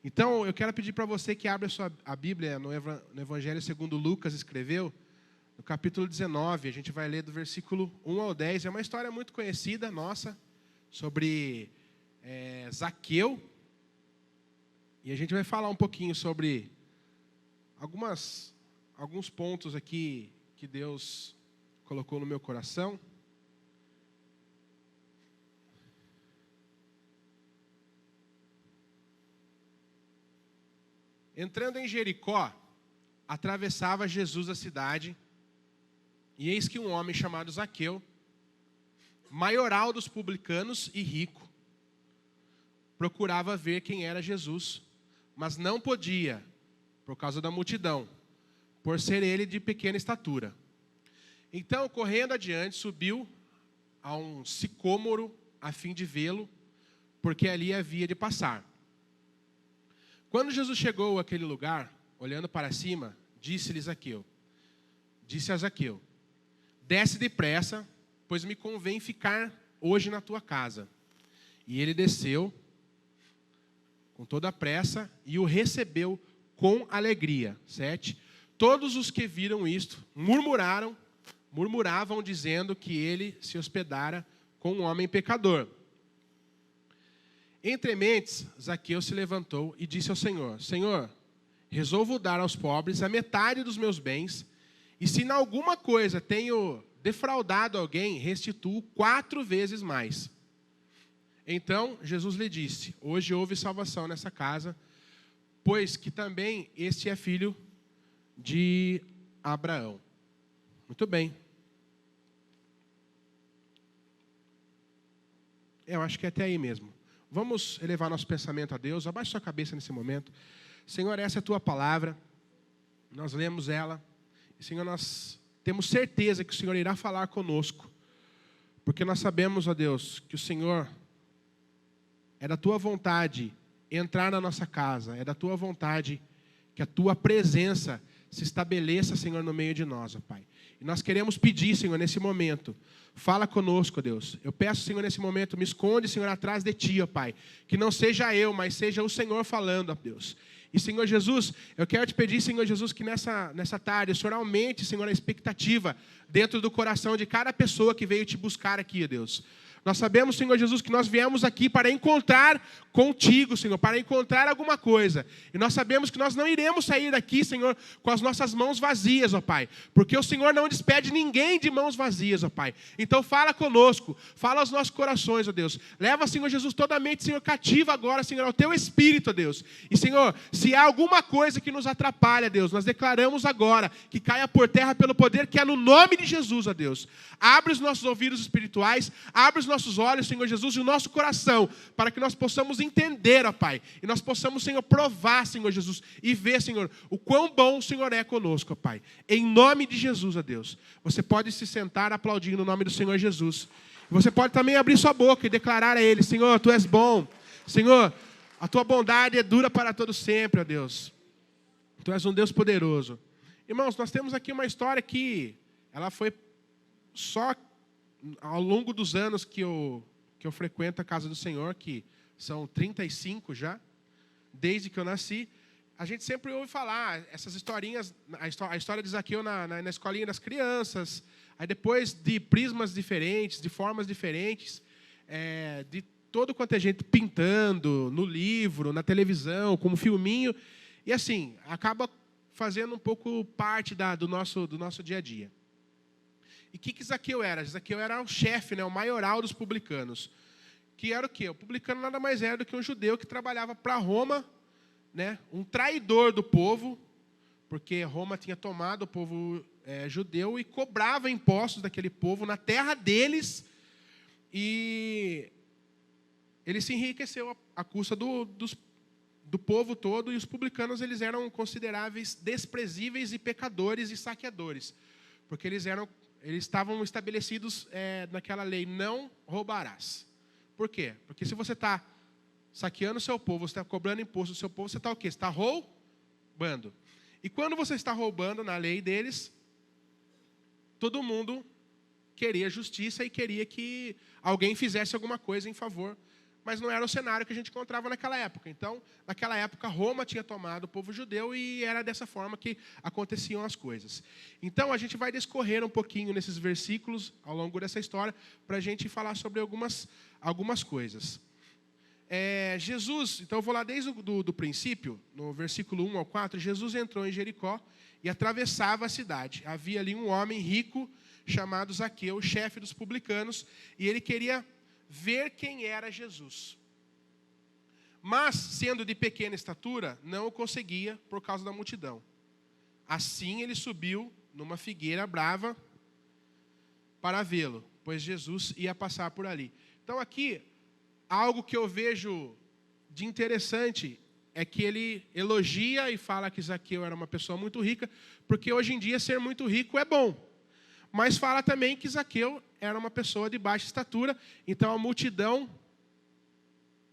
Então, eu quero pedir para você que abra a Bíblia no Evangelho segundo Lucas escreveu, no capítulo 19. A gente vai ler do versículo 1 ao 10. É uma história muito conhecida, nossa, sobre Zaqueu. E a gente vai falar um pouquinho sobre alguns pontos aqui que Deus colocou no meu coração. Entrando em Jericó, atravessava Jesus a cidade, e eis que um homem chamado Zaqueu, maioral dos publicanos e rico, procurava ver quem era Jesus, mas não podia, por causa da multidão, por ser ele de pequena estatura. Então, correndo adiante, subiu a um sicômoro a fim de vê-lo, porque ali havia de passar. Quando Jesus chegou àquele lugar, olhando para cima, disse a Zaqueu, desce depressa, pois me convém ficar hoje na tua casa. E ele desceu com toda a pressa e o recebeu com alegria. 7. Todos os que viram isto murmuravam dizendo que ele se hospedara com um homem pecador. Entre mentes, Zaqueu se levantou e disse ao Senhor, Senhor, resolvo dar aos pobres a metade dos meus bens, e se em alguma coisa tenho defraudado alguém, restituo 4 vezes mais. Então Jesus lhe disse, hoje houve salvação nessa casa, pois que também este é filho de Abraão. Muito bem. Eu acho que é até aí mesmo. Vamos elevar nosso pensamento a Deus. Abaixe sua cabeça nesse momento. Senhor, essa é a tua palavra. Nós lemos ela. E, Senhor, nós temos certeza que o Senhor irá falar conosco. Porque nós sabemos, ó Deus, que o Senhor é da tua vontade entrar na nossa casa. É da tua vontade que a tua presença se estabeleça, Senhor, no meio de nós, ó Pai. E nós queremos pedir, Senhor, nesse momento, fala conosco, ó Deus. Eu peço, Senhor, nesse momento, me esconde, Senhor, atrás de Ti, ó Pai. Que não seja eu, mas seja o Senhor falando, ó Deus. E, Senhor Jesus, eu quero te pedir, Senhor Jesus, que nessa tarde o Senhor aumente, Senhor, a expectativa dentro do coração de cada pessoa que veio te buscar aqui, ó Deus. Nós sabemos, Senhor Jesus, que nós viemos aqui para encontrar contigo, Senhor, para encontrar alguma coisa. E nós sabemos que nós não iremos sair daqui, Senhor, com as nossas mãos vazias, ó Pai. Porque o Senhor não despede ninguém de mãos vazias, ó Pai. Então fala conosco, fala aos nossos corações, ó Deus. Leva, Senhor Jesus, toda a mente, Senhor, cativa agora, Senhor, ao Teu Espírito, ó Deus. E, Senhor, se há alguma coisa que nos atrapalha, Deus, nós declaramos agora que caia por terra pelo poder que é no nome de Jesus, ó Deus. Abre os nossos ouvidos espirituais, abre os nossos olhos, Senhor Jesus, e o nosso coração, para que nós possamos entender, ó Pai, e nós possamos, Senhor, provar, Senhor Jesus, e ver, Senhor, o quão bom o Senhor é conosco, ó Pai. Em nome de Jesus, ó Deus. Você pode se sentar aplaudindo o nome do Senhor Jesus. Você pode também abrir sua boca e declarar a Ele, Senhor, Tu és bom. Senhor, a Tua bondade é dura para todo sempre, ó Deus. Tu és um Deus poderoso. Irmãos, nós temos aqui uma história que ela foi só ao longo dos anos que eu frequento a casa do Senhor, que são 35 já, desde que eu nasci, a gente sempre ouve falar essas historinhas, a história de Zaqueu na escolinha das crianças, aí depois de prismas diferentes, de formas diferentes, de todo quanto é gente pintando, no livro, na televisão, como filminho, e assim, acaba fazendo um pouco parte do nosso dia a dia. E o que Zaqueu era? Zaqueu era o chefe, né, o maioral dos publicanos. Que era o quê? O publicano nada mais era do que um judeu que trabalhava para Roma, né, um traidor do povo, porque Roma tinha tomado o povo judeu e cobrava impostos daquele povo na terra deles. E ele se enriqueceu à custa do povo todo, e os publicanos eles eram consideráveis desprezíveis e pecadores e saqueadores, porque eles estavam estabelecidos naquela lei, não roubarás. Por quê? Porque se você está saqueando o seu povo, você está cobrando imposto do seu povo, você está o quê? Você está roubando. E quando você está roubando, na lei deles, todo mundo queria justiça e queria que alguém fizesse alguma coisa em favor mas não era o cenário que a gente encontrava naquela época. Então, naquela época, Roma tinha tomado o povo judeu e era dessa forma que aconteciam as coisas. Então, a gente vai discorrer um pouquinho nesses versículos, ao longo dessa história, para a gente falar sobre algumas coisas. Jesus, então eu vou lá desde o princípio, no versículo 1 ao 4, Jesus entrou em Jericó e atravessava a cidade. Havia ali um homem rico chamado Zaqueu, chefe dos publicanos, e ele queria ver quem era Jesus. Mas, sendo de pequena estatura, não o conseguia por causa da multidão. Assim ele subiu numa figueira brava para vê-lo, pois Jesus ia passar por ali. Então aqui, algo que eu vejo de interessante é que ele elogia e fala que Zaqueu era uma pessoa muito rica, porque hoje em dia ser muito rico é bom. Mas fala também que Zaqueu era uma pessoa de baixa estatura, então a multidão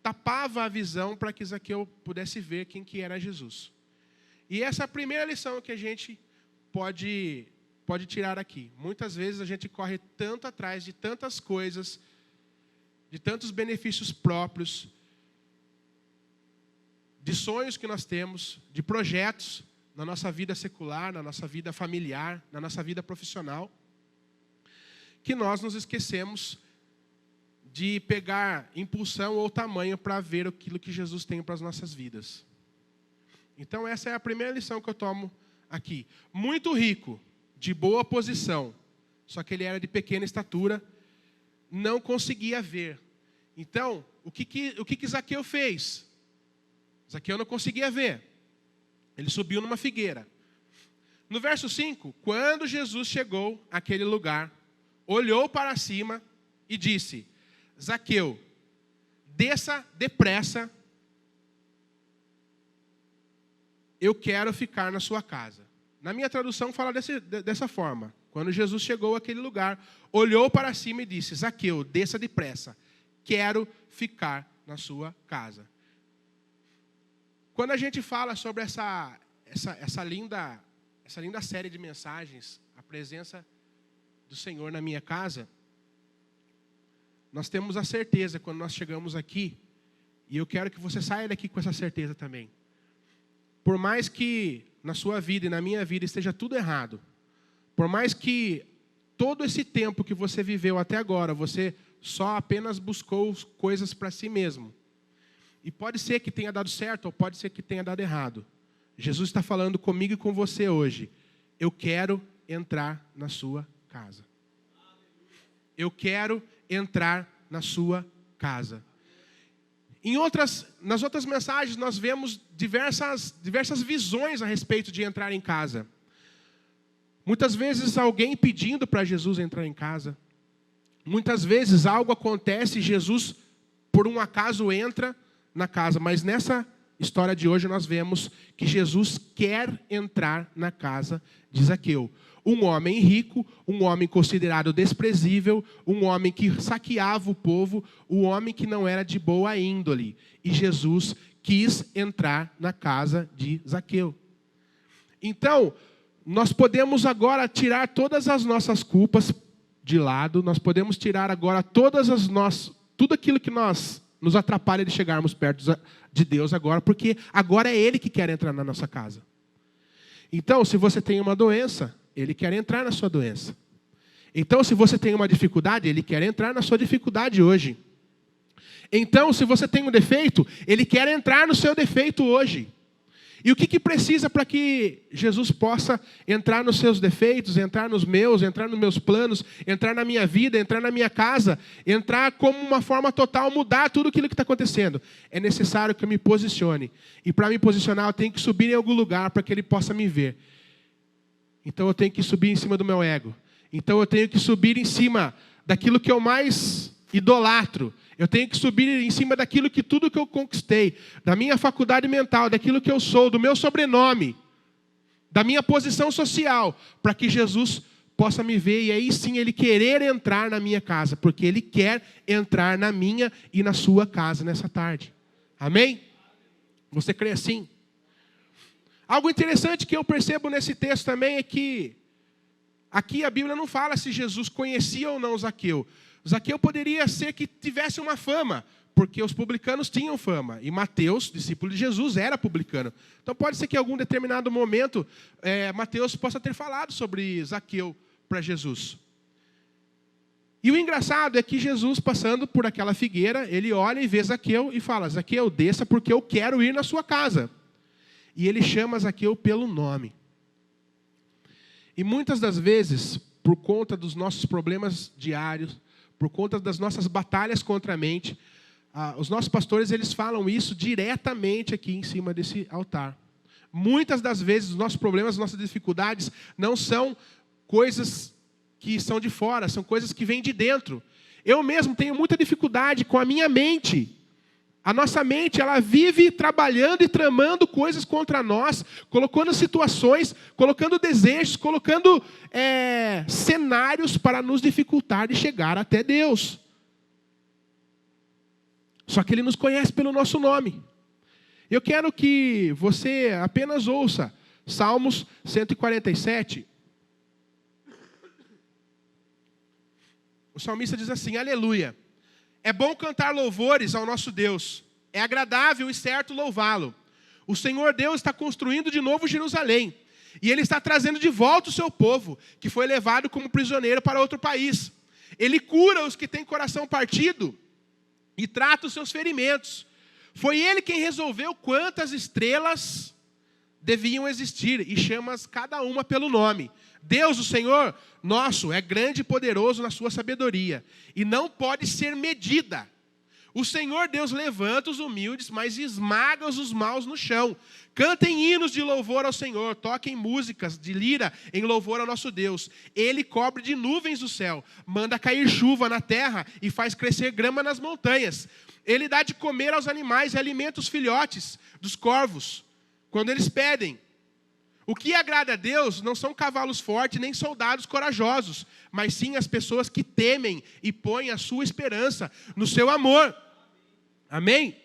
tapava a visão para que Zaqueu pudesse ver quem que era Jesus. E essa é a primeira lição que a gente pode tirar aqui. Muitas vezes a gente corre tanto atrás de tantas coisas, de tantos benefícios próprios, de sonhos que nós temos, de projetos na nossa vida secular, na nossa vida familiar, na nossa vida profissional, que nós nos esquecemos de pegar impulsão ou tamanho para ver aquilo que Jesus tem para as nossas vidas. Então essa é a primeira lição que eu tomo aqui. Muito rico, de boa posição, só que ele era de pequena estatura, não conseguia ver. Então, o que Zaqueu fez? Zaqueu não conseguia ver. Ele subiu numa figueira. No verso 5, quando Jesus chegou àquele lugar, olhou para cima e disse: Zaqueu, desça depressa, eu quero ficar na sua casa. Na minha tradução fala dessa forma. Quando Jesus chegou àquele lugar, olhou para cima e disse: Zaqueu, desça depressa, quero ficar na sua casa. Quando a gente fala sobre essa linda série de mensagens, a presença do Senhor na minha casa, nós temos a certeza, quando nós chegamos aqui, e eu quero que você saia daqui com essa certeza também. Por mais que na sua vida e na minha vida esteja tudo errado, por mais que todo esse tempo que você viveu até agora, você só apenas buscou coisas para si mesmo, e pode ser que tenha dado certo, ou pode ser que tenha dado errado, Jesus está falando comigo e com você hoje: eu quero entrar na sua casa. Eu quero entrar na sua casa. Nas outras mensagens, nós vemos diversas visões a respeito de entrar em casa. Muitas vezes alguém pedindo para Jesus entrar em casa. Muitas vezes algo acontece e Jesus, por um acaso, entra na casa. Mas nessa história de hoje nós vemos que Jesus quer entrar na casa de Zaqueu. Um homem rico, um homem considerado desprezível, um homem que saqueava o povo, um homem que não era de boa índole. E Jesus quis entrar na casa de Zaqueu. Então, nós podemos agora tirar todas as nossas culpas de lado, nós podemos tirar agora tudo aquilo que nos atrapalha de chegarmos perto de Deus agora, porque agora é Ele que quer entrar na nossa casa. Então, se você tem uma doença, Ele quer entrar na sua doença. Então, se você tem uma dificuldade, Ele quer entrar na sua dificuldade hoje. Então, se você tem um defeito, Ele quer entrar no seu defeito hoje. E o que precisa para que Jesus possa entrar nos seus defeitos, entrar nos meus planos, entrar na minha vida, entrar na minha casa, entrar como uma forma total, mudar tudo aquilo que está acontecendo? É necessário que eu me posicione. E para me posicionar, eu tenho que subir em algum lugar para que Ele possa me ver. Então eu tenho que subir em cima do meu ego. Então eu tenho que subir em cima daquilo que eu mais idolatro. Eu tenho que subir em cima daquilo que tudo que eu conquistei, da minha faculdade mental, daquilo que eu sou, do meu sobrenome, da minha posição social, para que Jesus possa me ver e aí sim Ele querer entrar na minha casa, porque Ele quer entrar na minha e na sua casa nessa tarde. Amém? Você crê assim? Algo interessante que eu percebo nesse texto também é que aqui a Bíblia não fala se Jesus conhecia ou não Zaqueu. Zaqueu poderia ser que tivesse uma fama, porque os publicanos tinham fama. E Mateus, discípulo de Jesus, era publicano. Então pode ser que em algum determinado momento Mateus possa ter falado sobre Zaqueu para Jesus. E o engraçado é que Jesus, passando por aquela figueira, ele olha e vê Zaqueu e fala: Zaqueu, desça porque eu quero ir na sua casa. E ele chama Zaqueu pelo nome. E muitas das vezes, por conta dos nossos problemas diários, por conta das nossas batalhas contra a mente, os nossos pastores, eles falam isso diretamente aqui em cima desse altar. Muitas das vezes, os nossos problemas, as nossas dificuldades, não são coisas que são de fora, são coisas que vêm de dentro. Eu mesmo tenho muita dificuldade com a minha mente. A nossa mente, ela vive trabalhando e tramando coisas contra nós, colocando situações, colocando desejos, colocando cenários para nos dificultar de chegar até Deus. Só que Ele nos conhece pelo nosso nome. Eu quero que você apenas ouça Salmos 147. O salmista diz assim: aleluia. É bom cantar louvores ao nosso Deus. É agradável e certo louvá-lo. O Senhor Deus está construindo de novo Jerusalém. E Ele está trazendo de volta o seu povo, que foi levado como prisioneiro para outro país. Ele cura os que têm coração partido e trata os seus ferimentos. Foi Ele quem resolveu quantas estrelas deviam existir e chama cada uma pelo nome. Deus, o Senhor nosso, é grande e poderoso na sua sabedoria e não pode ser medida. O Senhor Deus levanta os humildes, mas esmaga os maus no chão. Cantem hinos de louvor ao Senhor, toquem músicas de lira em louvor ao nosso Deus. Ele cobre de nuvens o céu, manda cair chuva na terra e faz crescer grama nas montanhas. Ele dá de comer aos animais e alimenta os filhotes dos corvos, quando eles pedem. O que agrada a Deus não são cavalos fortes nem soldados corajosos, mas sim as pessoas que temem e põem a sua esperança no seu amor. Amém?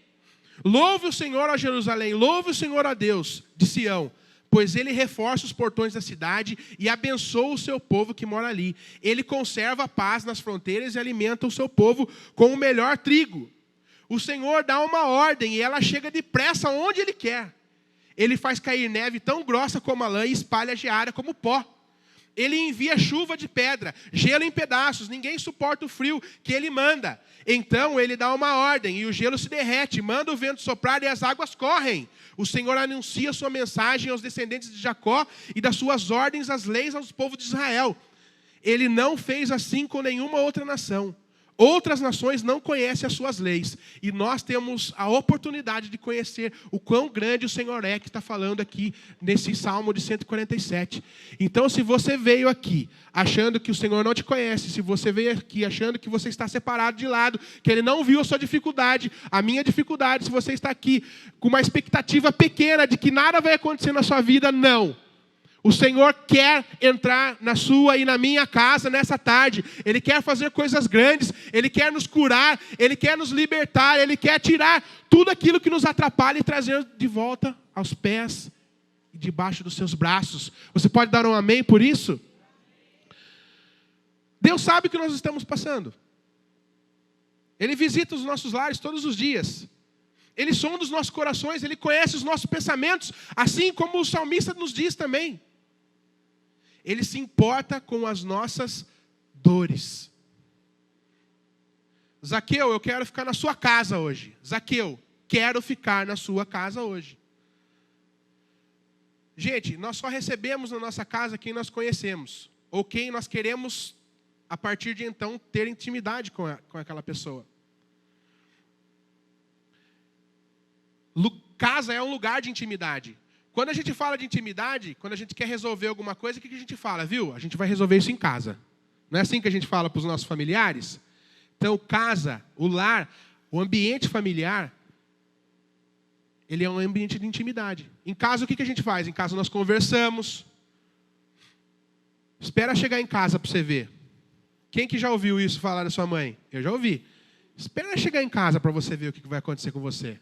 Louve o Senhor a Jerusalém, louve o Senhor a Deus de Sião, pois Ele reforça os portões da cidade e abençoa o seu povo que mora ali. Ele conserva a paz nas fronteiras e alimenta o seu povo com o melhor trigo. O Senhor dá uma ordem e ela chega depressa onde Ele quer. Ele faz cair neve tão grossa como a lã e espalha a geada como pó. Ele envia chuva de pedra, gelo em pedaços, ninguém suporta o frio que Ele manda. Então Ele dá uma ordem e o gelo se derrete, manda o vento soprar e as águas correm. O Senhor anuncia sua mensagem aos descendentes de Jacó e das suas ordens, as leis aos povos de Israel. Ele não fez assim com nenhuma outra nação. Outras nações não conhecem as suas leis. E nós temos a oportunidade de conhecer o quão grande o Senhor é que está falando aqui nesse Salmo de 147. Então, se você veio aqui achando que o Senhor não te conhece, se você veio aqui achando que você está separado de lado, que Ele não viu a sua dificuldade, a minha dificuldade, se você está aqui com uma expectativa pequena de que nada vai acontecer na sua vida, não. O Senhor quer entrar na sua e na minha casa nessa tarde. Ele quer fazer coisas grandes. Ele quer nos curar. Ele quer nos libertar. Ele quer tirar tudo aquilo que nos atrapalha e trazer de volta aos pés e debaixo dos seus braços. Você pode dar um amém por isso? Deus sabe o que nós estamos passando. Ele visita os nossos lares todos os dias. Ele sonda os nossos corações. Ele conhece os nossos pensamentos. Assim como o salmista nos diz também. Ele se importa com as nossas dores. Zaqueu, eu quero ficar na sua casa hoje. Zaqueu, quero ficar na sua casa hoje. Gente, nós só recebemos na nossa casa quem nós conhecemos. Ou quem nós queremos, a partir de então, ter intimidade com aquela pessoa. Casa é um lugar de intimidade. Quando a gente fala de intimidade, quando a gente quer resolver alguma coisa, o que a gente fala? Viu? A gente vai resolver isso em casa. Não é assim que a gente fala para os nossos familiares? Então, casa, o lar, o ambiente familiar, ele é um ambiente de intimidade. Em casa, o que a gente faz? Em casa, nós conversamos. Espera chegar em casa para você ver. Quem que já ouviu isso falar da sua mãe? Eu já ouvi. Espera chegar em casa para você ver o que vai acontecer com você.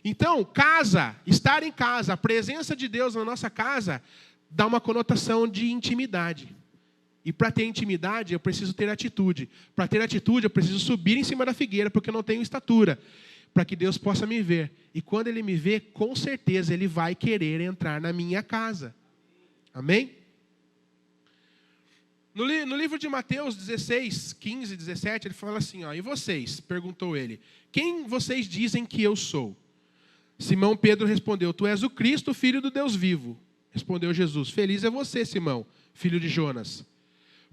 Então, casa, estar em casa, a presença de Deus na nossa casa, dá uma conotação de intimidade. E para ter intimidade, eu preciso ter atitude. Para ter atitude, eu preciso subir em cima da figueira, porque eu não tenho estatura, para que Deus possa me ver. E quando Ele me vê, com certeza Ele vai querer entrar na minha casa. Amém? No livro de Mateus 16, 15 e 17, ele fala assim, ó, e vocês? Perguntou ele, quem vocês dizem que eu sou? Simão Pedro respondeu, tu és o Cristo, filho do Deus vivo. Respondeu Jesus, feliz é você, Simão, filho de Jonas.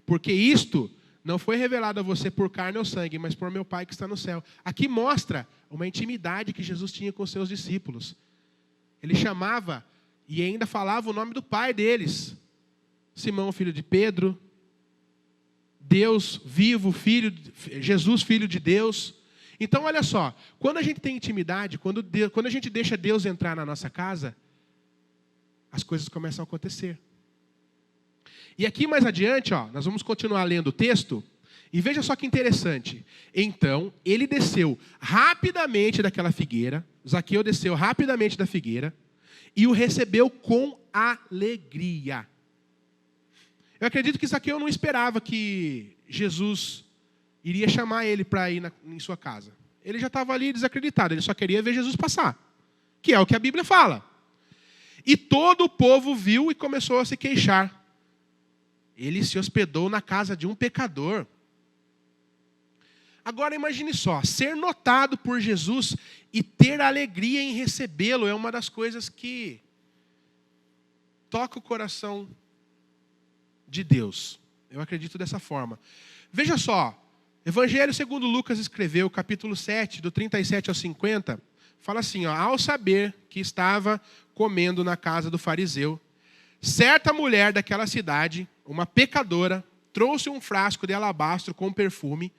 Porque isto não foi revelado a você por carne ou sangue, mas por meu Pai que está no céu. Aqui mostra uma intimidade que Jesus tinha com seus discípulos. Ele chamava e ainda falava o nome do Pai deles. Simão, filho de Pedro, Deus vivo, Jesus, filho de Deus. Então, olha só, quando a gente tem intimidade, quando a gente deixa Deus entrar na nossa casa, as coisas começam a acontecer. E aqui mais adiante, ó, nós vamos continuar lendo o texto, e veja só que interessante. Então, ele desceu rapidamente daquela figueira, Zaqueu desceu rapidamente da figueira, e o recebeu com alegria. Eu acredito que Zaqueu não esperava que Jesus iria chamar ele para ir em sua casa. Ele já estava ali desacreditado, ele só queria ver Jesus passar, que é o que a Bíblia fala. E todo o povo viu e começou a se queixar. Ele se hospedou na casa de um pecador. Agora imagine só, ser notado por Jesus e ter alegria em recebê-lo é uma das coisas que toca o coração de Deus. Eu acredito dessa forma. Veja só, Evangelho segundo Lucas escreveu, capítulo 7, do 37 ao 50, fala assim, ó, ao saber que estava comendo na casa do fariseu, certa mulher daquela cidade, uma pecadora, trouxe um frasco de alabastro com perfume,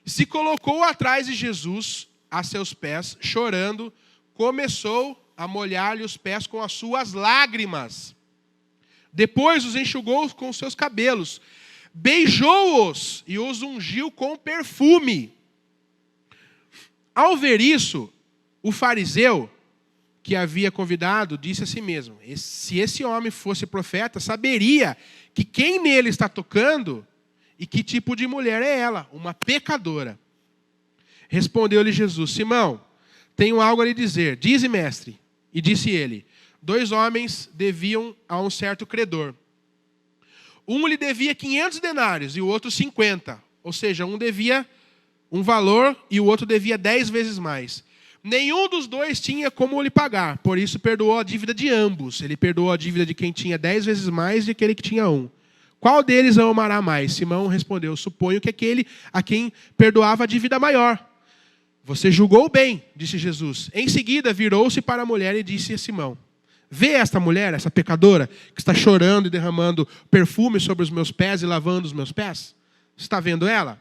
se colocou atrás de Jesus, a seus pés, chorando, começou a molhar-lhe os pés com as suas lágrimas. Depois os enxugou com os seus cabelos, beijou-os e os ungiu com perfume. Ao ver isso, o fariseu que havia convidado disse a si mesmo, se esse homem fosse profeta, saberia que quem nele está tocando e que tipo de mulher é ela, uma pecadora. Respondeu-lhe Jesus, Simão, tenho algo a lhe dizer. Dize, mestre. E disse ele, 2 homens deviam a um certo credor. Um lhe devia 500 denários e o outro 50. Ou seja, um devia um valor e o outro devia 10 vezes mais. Nenhum dos dois tinha como lhe pagar, por isso perdoou a dívida de ambos. Ele perdoou a dívida de quem tinha 10 vezes mais e aquele que tinha 1. Qual deles a amará mais? Simão respondeu, suponho que aquele a quem perdoava a dívida maior. Você julgou bem, disse Jesus. Em seguida, virou-se para a mulher e disse a Simão, vê esta mulher, essa pecadora, que está chorando e derramando perfume sobre os meus pés e lavando os meus pés? Está vendo ela?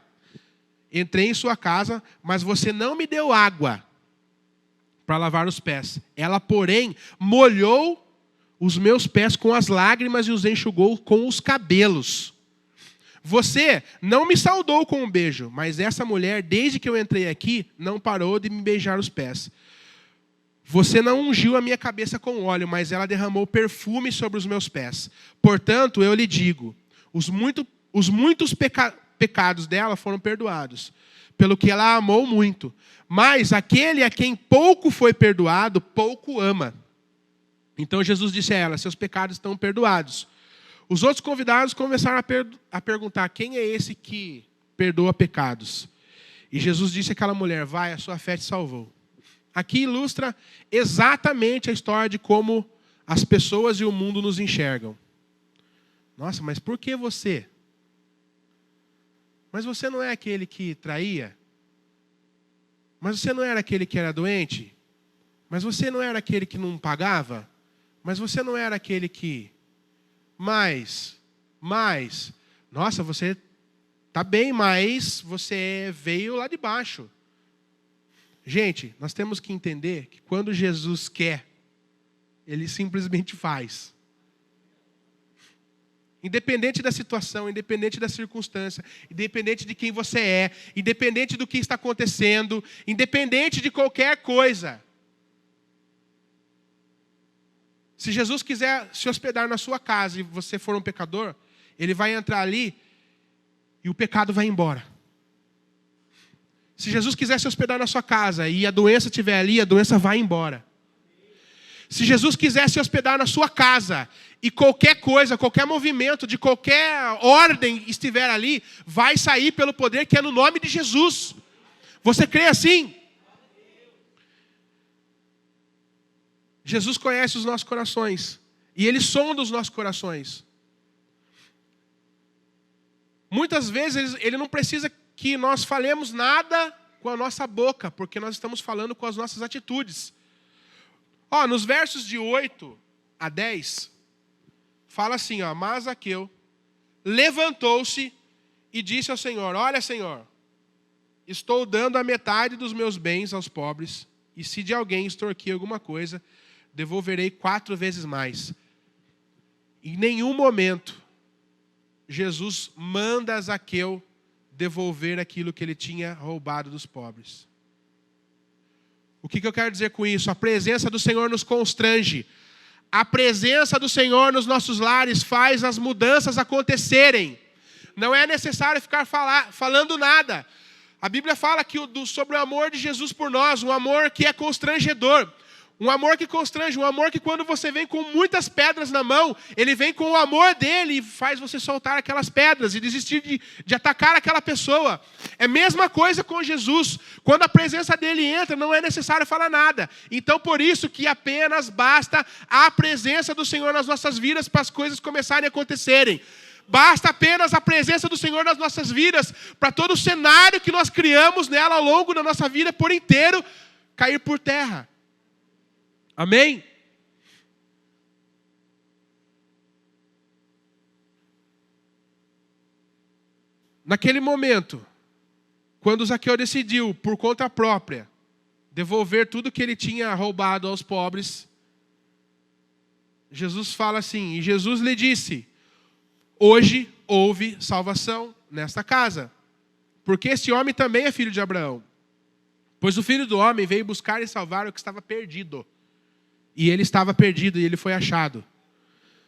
Entrei em sua casa, mas você não me deu água para lavar os pés. Ela, porém, molhou os meus pés com as lágrimas e os enxugou com os cabelos. Você não me saudou com um beijo, mas essa mulher, desde que eu entrei aqui, não parou de me beijar os pés. Você não ungiu a minha cabeça com óleo, mas ela derramou perfume sobre os meus pés. Portanto, eu lhe digo, os muitos pecados dela foram perdoados, pelo que ela amou muito. Mas aquele a quem pouco foi perdoado, pouco ama. Então Jesus disse a ela, seus pecados estão perdoados. Os outros convidados começaram a perguntar, quem é esse que perdoa pecados? E Jesus disse àquela mulher, vai, a sua fé te salvou. Aqui ilustra exatamente a história de como as pessoas e o mundo nos enxergam. Nossa, mas por que você? Mas você não é aquele que traía? Mas você não era aquele que era doente? Mas você não era aquele que não pagava? Mas você não era aquele que... Mas... Nossa, você está bem, mas você veio lá de baixo. Gente, nós temos que entender que quando Jesus quer, Ele simplesmente faz. Independente da situação, independente da circunstância, independente de quem você é, independente do que está acontecendo, independente de qualquer coisa. Se Jesus quiser se hospedar na sua casa e você for um pecador, ele vai entrar ali e o pecado vai embora. Se Jesus quiser se hospedar na sua casa e a doença estiver ali, a doença vai embora. Se Jesus quiser se hospedar na sua casa e qualquer coisa, qualquer movimento de qualquer ordem estiver ali, vai sair pelo poder que é no nome de Jesus. Você crê assim? Jesus conhece os nossos corações e Ele sonda os nossos corações. Muitas vezes Ele não precisa que nós falemos nada com a nossa boca, porque nós estamos falando com as nossas atitudes. Nos versos de 8 a 10, fala assim, mas Zaqueu levantou-se e disse ao Senhor, olha, Senhor, estou dando a metade dos meus bens aos pobres, e se de alguém extorquir alguma coisa, devolverei 4 vezes mais. Em nenhum momento, Jesus manda Zaqueu devolver aquilo que ele tinha roubado dos pobres. O que eu quero dizer com isso? A presença do Senhor nos constrange. A presença do Senhor nos nossos lares faz as mudanças acontecerem. Não é necessário ficar falando nada. A Bíblia fala que sobre o amor de Jesus por nós, um amor que é constrangedor. Um amor que constrange, um amor que quando você vem com muitas pedras na mão, Ele vem com o amor dEle e faz você soltar aquelas pedras e desistir de atacar aquela pessoa. É a mesma coisa com Jesus. Quando a presença dEle entra, não é necessário falar nada. Então, por isso que apenas basta a presença do Senhor nas nossas vidas para as coisas começarem a acontecerem. Basta apenas a presença do Senhor nas nossas vidas para todo o cenário que nós criamos nela ao longo da nossa vida por inteiro cair por terra. Amém? Naquele momento, quando Zaqueu decidiu, por conta própria, devolver tudo que ele tinha roubado aos pobres, Jesus fala assim, e Jesus lhe disse, hoje houve salvação nesta casa, porque esse homem também é filho de Abraão. Pois o Filho do Homem veio buscar e salvar o que estava perdido. E ele estava perdido e ele foi achado.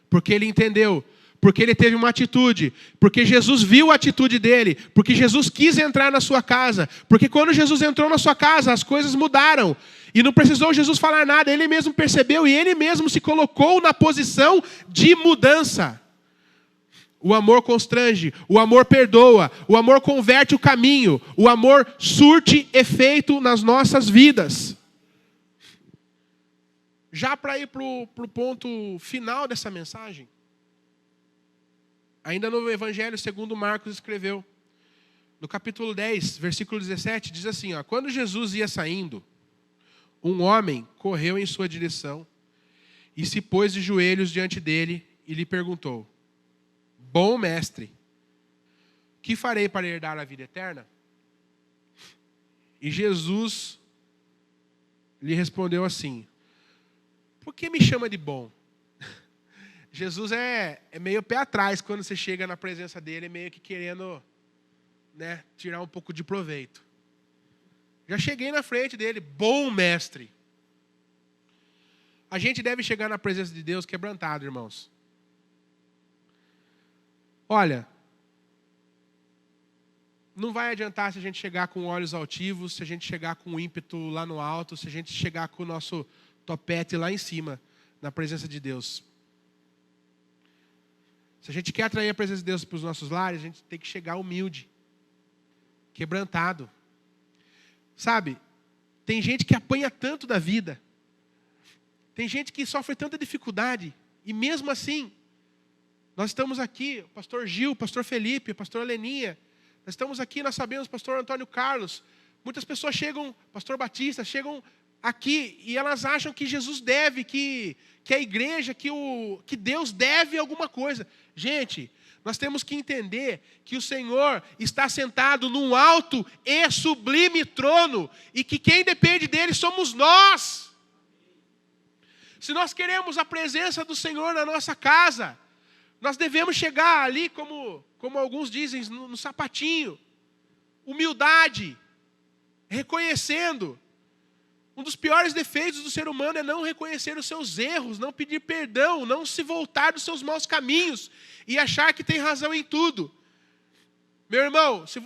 Porque ele entendeu, porque ele teve uma atitude, porque Jesus viu a atitude dele, porque Jesus quis entrar na sua casa, porque quando Jesus entrou na sua casa, as coisas mudaram. E não precisou Jesus falar nada, ele mesmo percebeu e ele mesmo se colocou na posição de mudança. O amor constrange, o amor perdoa, o amor converte o caminho, o amor surte efeito nas nossas vidas. Já para ir para o ponto final dessa mensagem, ainda no Evangelho segundo Marcos escreveu, no capítulo 10, versículo 17, diz assim, quando Jesus ia saindo, um homem correu em sua direção e se pôs de joelhos diante dele e lhe perguntou, bom mestre, que farei para herdar a vida eterna? E Jesus lhe respondeu assim, por que me chama de bom? Jesus é meio pé atrás quando você chega na presença dele, meio que querendo, tirar um pouco de proveito. Já cheguei na frente dele, bom mestre. A gente deve chegar na presença de Deus quebrantado, irmãos. Olha, não vai adiantar se a gente chegar com olhos altivos, se a gente chegar com ímpeto lá no alto, se a gente chegar com o nosso topete lá em cima, na presença de Deus. Se a gente quer atrair a presença de Deus para os nossos lares, a gente tem que chegar humilde, quebrantado. Sabe, tem gente que apanha tanto da vida, tem gente que sofre tanta dificuldade, e mesmo assim, nós estamos aqui, o pastor Gil, o pastor Felipe, a pastora Leninha, nós estamos aqui, nós sabemos, o pastor Antônio Carlos, muitas pessoas chegam, pastor Batista, chegam aqui e elas acham que Jesus deve, que a igreja, que Deus deve alguma coisa. Gente, nós temos que entender que o Senhor está sentado num alto e sublime trono e que quem depende dele somos nós. Se nós queremos a presença do Senhor na nossa casa, nós devemos chegar ali, como alguns dizem, no sapatinho. Humildade, reconhecendo. Um dos piores defeitos do ser humano é não reconhecer os seus erros, não pedir perdão, não se voltar dos seus maus caminhos e achar que tem razão em tudo. Meu irmão, se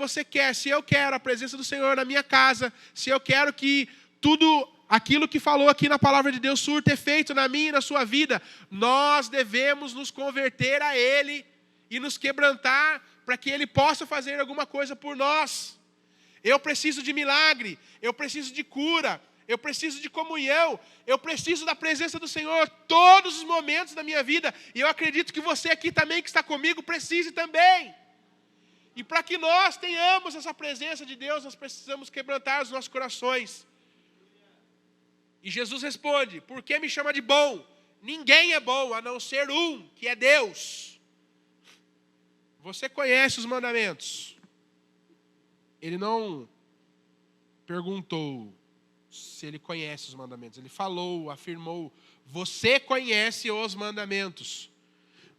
eu quero a presença do Senhor na minha casa, se eu quero que tudo aquilo que falou aqui na palavra de Deus surta efeito na minha e na sua vida, nós devemos nos converter a Ele e nos quebrantar para que Ele possa fazer alguma coisa por nós. Eu preciso de milagre, eu preciso de cura, eu preciso de comunhão, eu preciso da presença do Senhor todos os momentos da minha vida. E eu acredito que você aqui também que está comigo precise também. E para que nós tenhamos essa presença de Deus, nós precisamos quebrantar os nossos corações. E Jesus responde: por que me chama de bom? Ninguém é bom a não ser um, que é Deus. Você conhece os mandamentos. Ele não perguntou se ele conhece os mandamentos. Ele falou, afirmou: você conhece os mandamentos.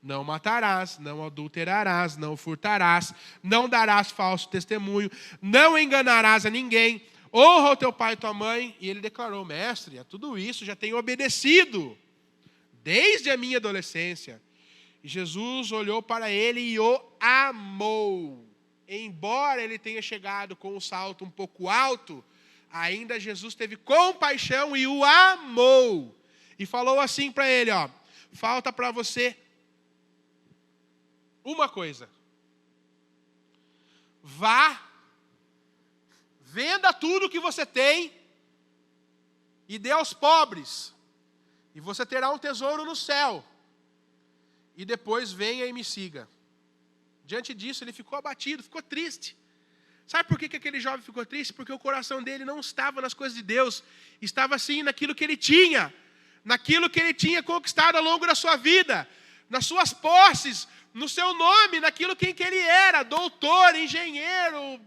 Não matarás, não adulterarás, não furtarás, não darás falso testemunho, não enganarás a ninguém, honra o teu pai e tua mãe. E ele declarou: mestre, a tudo isso já tenho obedecido, desde a minha adolescência. E Jesus olhou para ele e o amou. Embora ele tenha chegado com um salto um pouco alto, ainda Jesus teve compaixão e o amou. E falou assim para ele: falta para você uma coisa. Vá, venda tudo que você tem e dê aos pobres, e você terá um tesouro no céu. E depois venha e me siga. Diante disso ele ficou abatido, ficou triste. Sabe por que aquele jovem ficou triste? Porque o coração dele não estava nas coisas de Deus, estava sim naquilo que ele tinha, naquilo que ele tinha conquistado ao longo da sua vida, nas suas posses, no seu nome, naquilo que ele era, doutor, engenheiro,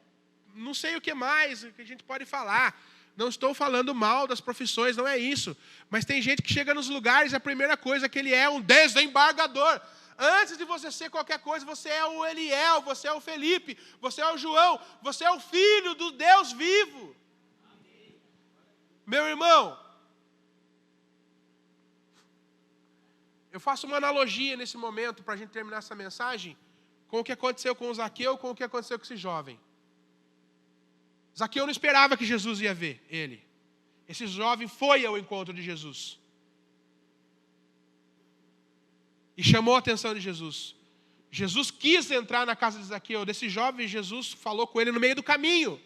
não sei o que mais que a gente pode falar. Não estou falando mal das profissões, não é isso. Mas tem gente que chega nos lugares e a primeira coisa que ele é um desembargador. Antes de você ser qualquer coisa, você é o Eliel, você é o Felipe, você é o João, você é o filho do Deus vivo. Meu irmão, eu faço uma analogia nesse momento para a gente terminar essa mensagem com o que aconteceu com o Zaqueu, com o que aconteceu com esse jovem. Zaqueu não esperava que Jesus ia ver ele. Esse jovem foi ao encontro de Jesus e chamou a atenção de Jesus. Jesus quis entrar na casa de Zaqueu. Desse jovem, Jesus falou com ele no meio do caminho.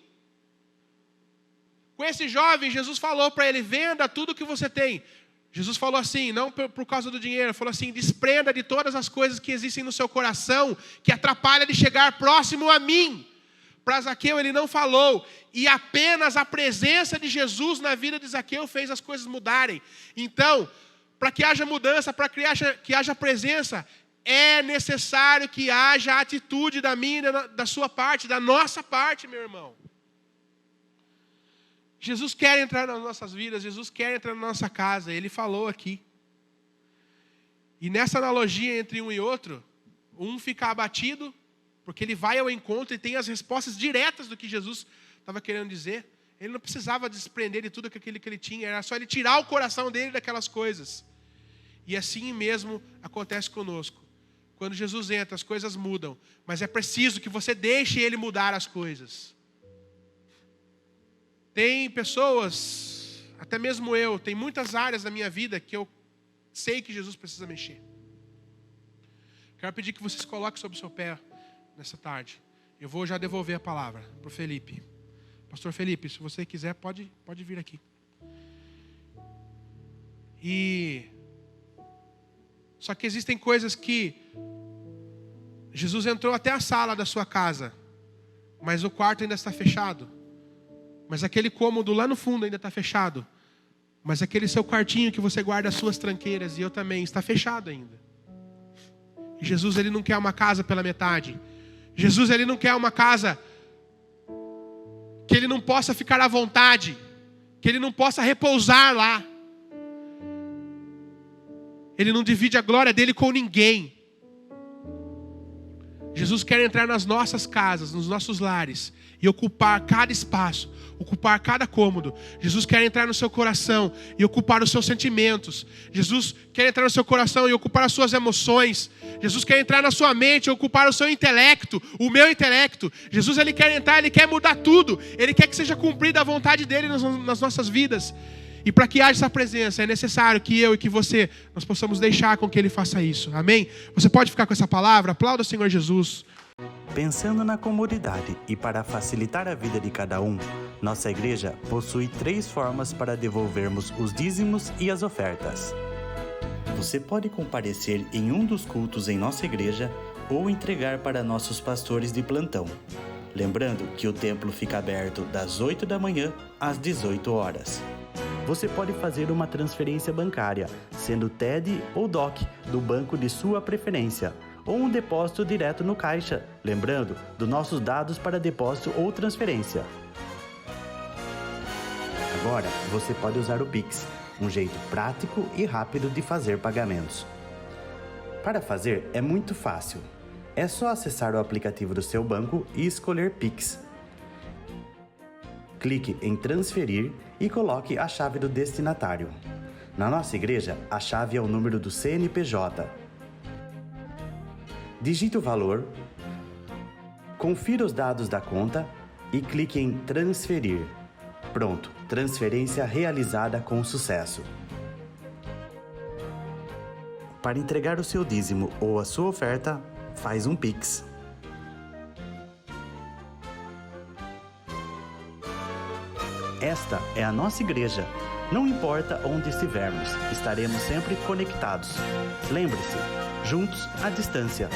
Com esse jovem, Jesus falou para ele: venda tudo que você tem. Jesus falou assim, não por causa do dinheiro, falou assim: desprenda de todas as coisas que existem no seu coração, que atrapalham de chegar próximo a mim. Para Zaqueu ele não falou, e apenas a presença de Jesus na vida de Zaqueu fez as coisas mudarem. Então, para que haja mudança, para que haja presença, é necessário que haja atitude da minha, da sua parte, da nossa parte, meu irmão. Jesus quer entrar nas nossas vidas, Jesus quer entrar na nossa casa, Ele falou aqui. E nessa analogia entre um e outro, um fica abatido, porque ele vai ao encontro e tem as respostas diretas do que Jesus estava querendo dizer. Ele não precisava desprender de tudo aquilo que ele tinha, era só ele tirar o coração dele daquelas coisas. E assim mesmo acontece conosco. Quando Jesus entra, as coisas mudam, mas é preciso que você deixe Ele mudar as coisas. Tem pessoas, até mesmo eu, tem muitas áreas da minha vida que eu sei que Jesus precisa mexer. Quero pedir que vocês coloquem sobre o seu pé nessa tarde. Eu vou já devolver a palavra para o Felipe. Pastor Felipe, se você quiser, pode vir aqui. Só que existem coisas que Jesus entrou até a sala da sua casa, mas o quarto ainda está fechado. Mas aquele cômodo lá no fundo ainda está fechado. Mas aquele seu quartinho que você guarda as suas tranqueiras, e eu também, está fechado ainda. E Jesus, Ele não quer uma casa pela metade. Jesus, Ele não quer uma casa que Ele não possa ficar à vontade, que Ele não possa repousar lá. Ele não divide a glória dEle com ninguém. Jesus quer entrar nas nossas casas, nos nossos lares e ocupar cada espaço, ocupar cada cômodo. Jesus quer entrar no seu coração e ocupar os seus sentimentos. Jesus quer entrar no seu coração e ocupar as suas emoções. Jesus quer entrar na sua mente e ocupar o seu intelecto, o meu intelecto. Jesus, Ele quer entrar, Ele quer mudar tudo. Ele quer que seja cumprida a vontade dEle nas nossas vidas. E para que haja essa presença, é necessário que eu e que você, nós possamos deixar com que Ele faça isso. Amém? Você pode ficar com essa palavra? Aplauda o Senhor Jesus. Pensando na comodidade e para facilitar a vida de cada um, nossa igreja possui 3 formas para devolvermos os dízimos e as ofertas. Você pode comparecer em um dos cultos em nossa igreja ou entregar para nossos pastores de plantão. Lembrando que o templo fica aberto das 8 da manhã às 18 horas. Você pode fazer uma transferência bancária, sendo TED ou DOC, do banco de sua preferência, ou um depósito direto no caixa, lembrando dos nossos dados para depósito ou transferência. Agora, você pode usar o Pix, um jeito prático e rápido de fazer pagamentos. Para fazer, é muito fácil. É só acessar o aplicativo do seu banco e escolher Pix. Clique em transferir e coloque a chave do destinatário. Na nossa igreja, a chave é o número do CNPJ. Digite o valor, confira os dados da conta e clique em transferir. Pronto, transferência realizada com sucesso. Para entregar o seu dízimo ou a sua oferta, faz um Pix. Esta é a nossa igreja. Não importa onde estivermos, estaremos sempre conectados. Lembre-se, juntos à distância.